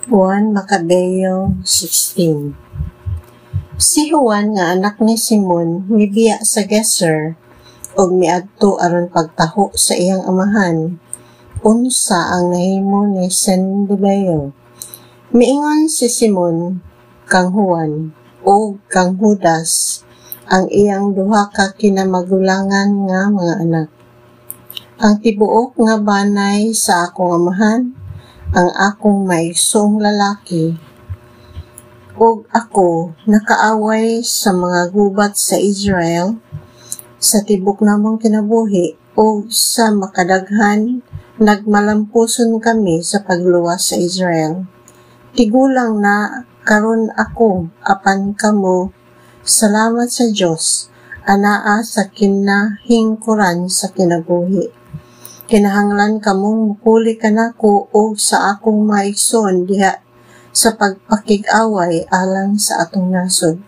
1 Macabeo 16. Si Juan nga anak ni Simon mibiya sa Geser og miadto aron pagtaho sa iyang amahan. Unsa ang nahimo ni Zebedeo? Miingon si Simon kang Juan o kang Judas ang iyang duha ka kinamagulangan nga mga anak. Ang tibuok nga banay sa akong amahan, ang akong maigsoong lalaki, ug ako nakaaway sa mga gubat sa Israel, sa tibok namong kinabuhi, o sa makadaghan nagmalampuson kami sa pagluwas sa Israel. Tigulang na karon ako apan kamo, salamat sa Dios, anaa sa kinahingkuran sa kinabuhi. Kinahanglan kamong mukuli kanako o sa akong maigsoon diha sa pagpakig-away alang sa atong nasod.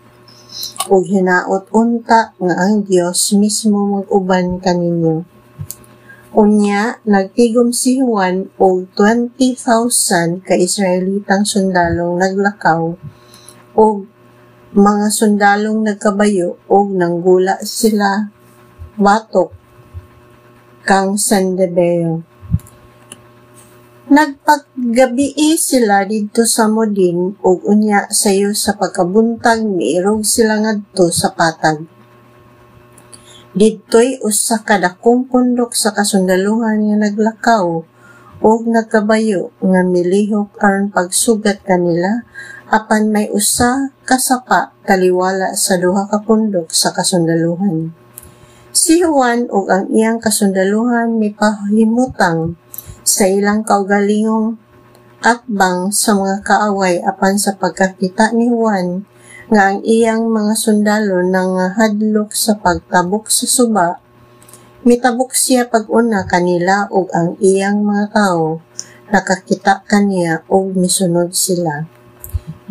Ug hinaot unta nga ang Dios mismo mag-uban kaninyo. Unya, nagtigom si Juan og 20,000 ka Israelitang sundalong naglakaw og mga sundalong nagkabayo og nanggula sila batok kang Zebedeo. Nagpaggabii sila didto sa Modin ug unya sayo sa pagkabuntag miirog sila ngadto sa patag. Didto'y usa ka dakong pundok sa kasundaluhan nga naglakaw ug nagkabayo nga milihok aron pagsugat kanila, apan may usa ka sapa taliwala sa duha ka pundok sa kasundaluhan. Si Juan ug ang iyang kasundaluhan mipahimutang sa ilang kaugalingong atbang sa mga kaaway, apan sa pagkakita ni Juan nga ang iyang mga sundalo nangahadlok sa pagtabok sa suba, mitabok siya pag-una kanila ug ang iyang mga tao nakakita kaniya ug misunod sila.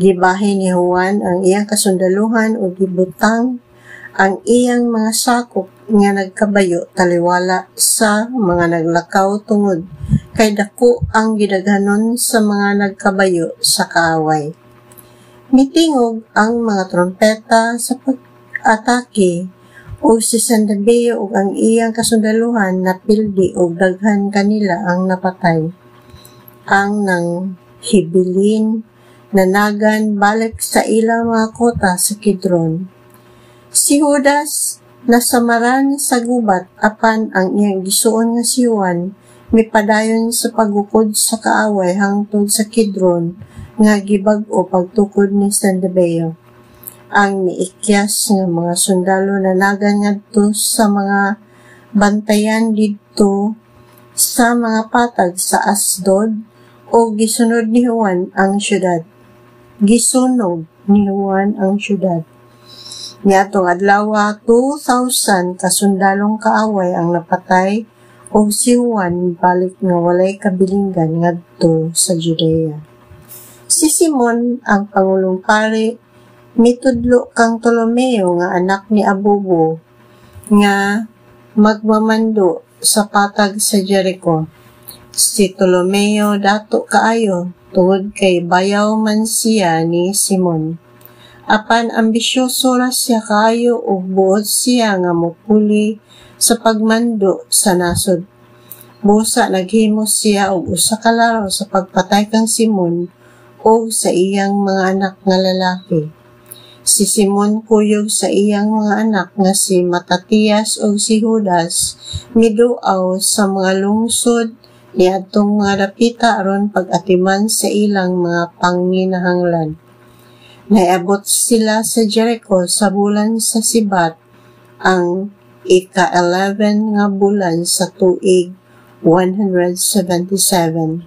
Gibahin ni Juan ang iyang kasundaluhan ug gibutang ang iyang mga sakop nga nagkabayo taliwala sa mga naglakaw tungod kay dako ang gidaghanon sa mga nagkabayo sa kaaway. Mitingog ang mga trompeta sa pag-atake o si Zebedeo ug ang iyang kasundaluhan napildi og daghan kanila ang napatay. Ang nanghibilin nanagan balik sa ilang mga kota sa Kidron. Si Judas nasamaran sa gubat, apan ang iyang gisuon nga si Juan mipadayon sa pagukod sa kaaway hangtod sa Kidron nga gibag-o pagtukod ni Zebedeo. Ang miikyas nga mga sundalo nanagan ngadto sa mga bantayan didto sa mga patag sa Asdod o gisunod ni Juan ang syudad. Niadtong adlaw 2,000 ka sundalong kaaway ang napatay ug si Juan balik nga walay kabilinggan ngadto sa Judea. Si Simon ang pangulong pari mitudlo kang Ptolomeo nga anak ni Abubo nga magmamando sa patag sa Jericho. Si Ptolomeo dato kaayo tungod kay bayaw man siya ni Simon. Apan ambisyoso ra siya kaayo ug buot siya nga mopuli sa pagmando sa nasod. Busa naghimo siya og usa ka laraw sa pagpatay kang Simon o sa iyang mga anak nga lalaki. Si Simon kuyog sa iyang mga anak nga si Matatias o si Judas miduaw sa mga lungsod niadtong mga dapita aron pag-atiman sa ilang mga panginahanglan. Naiabot sila sa Jericho sa bulan sa Sibat, ang ika-11 nga bulan sa tuig 177.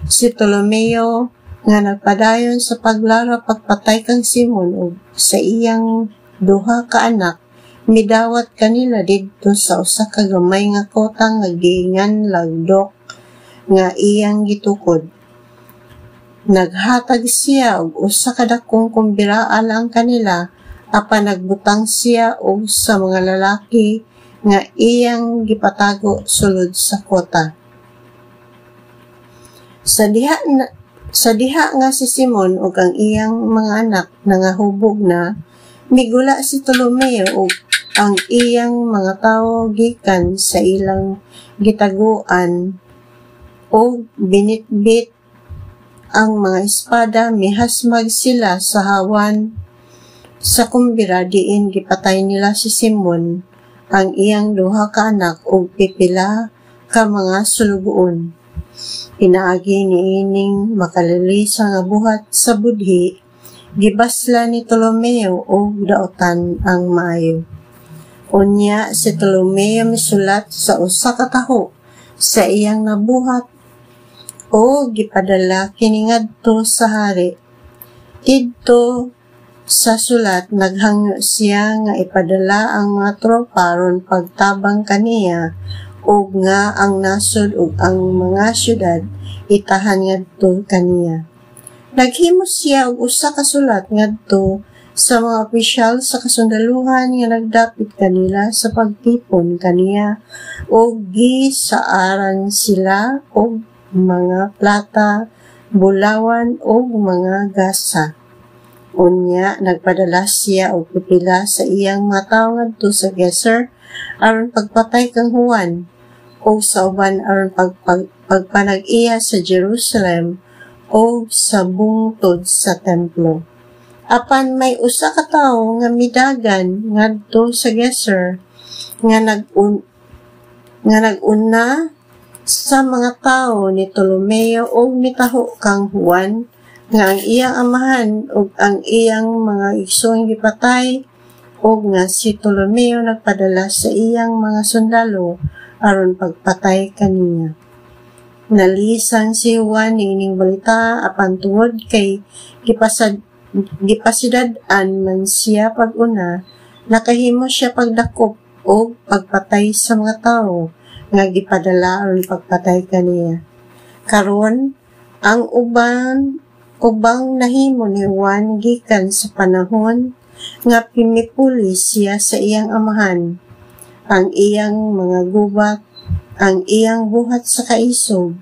Si Ptolomeo nga nagpadayon sa paglara pagpatay kang Simon ug sa iyang duha ka anak, midawat kanila didto sa usa ka gamay nga kota nga giingan lagdok nga iyang gitukod. Naghatag siya og usa ka dakong kumbiraan ang kanila, apan nagbutang siya og sa mga lalaki nga iyang gipatago sulod sa kota. Sa diha Sa diha nga si Simon ug ang iyang mga anak nangahubog na, migula si Ptolomeo ug ang iyang mga tawo gikan sa ilang gitaguan ug binitbit ang mga espada, mihasmag sila sa hawan sa kumbira diin gipatay nila si Simon, ang iyang duha ka anak ug pipila ka mga sulugoon. Pinaagi niining makalilisa nga buhat sa budhi, gibasla ni Ptolomeo og daotan ang maayo. Unya si Ptolomeo misulat sa usa ka taho sa iyang nabuhat o gipadala kini ngadto sa hari. Didto sa sulat naghangyo siya nga ipadala ang mga tropa aron pagtabang kaniya ug nga ang nasod ug ang mga syudad itahan ngadto kaniya. Naghimo siya og usa ka sulat ngadto sa mga opisyal sa kasundaluhan nga nagdapit kanila sa pagtipon kaniya ug gisaaran sila og mga plata, bulawan o mga gasa. Unya, nagpadala siya og pipila sa iyang mga tawo ngadto sa Geser aron pagpatay kang Juan o sa uban aron pagpanag-iya sa Jerusalem o sa bungtod sa templo. Apan may usa ka tawo nga midagan ngadto sa Geser nga nag-una sa mga tawo ni Ptolomeo ug mitaho kang Juan nga ang iyang amahan ug ang iyang mga igsoong gipatay ug nga si Ptolomeo nagpadala sa iyang mga sundalo aron pagpatay kaniya. Nalisang si Juan niining balita apan tungod kay gipasidad-an man siya pag-una, nakahimo siya pagdakop o pagpatay sa mga tawo nga gipadala aron pagpatay kaniya. Karon ang ubang nahimo ni Juan gikan sa panahon nga pimipuli siya sa iyang amahan, ang iyang mga gubat, ang iyang buhat sa kaisog,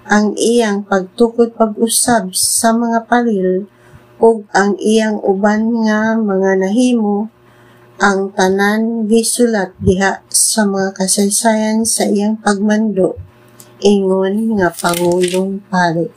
ang iyang pagtukod pag-usab sa mga palil ug ang iyang uban nga mga nahimo, ang tanan gisulat diha sa mga kasaysayan sa iyang pagmando, ingon nga Pangulong Pari.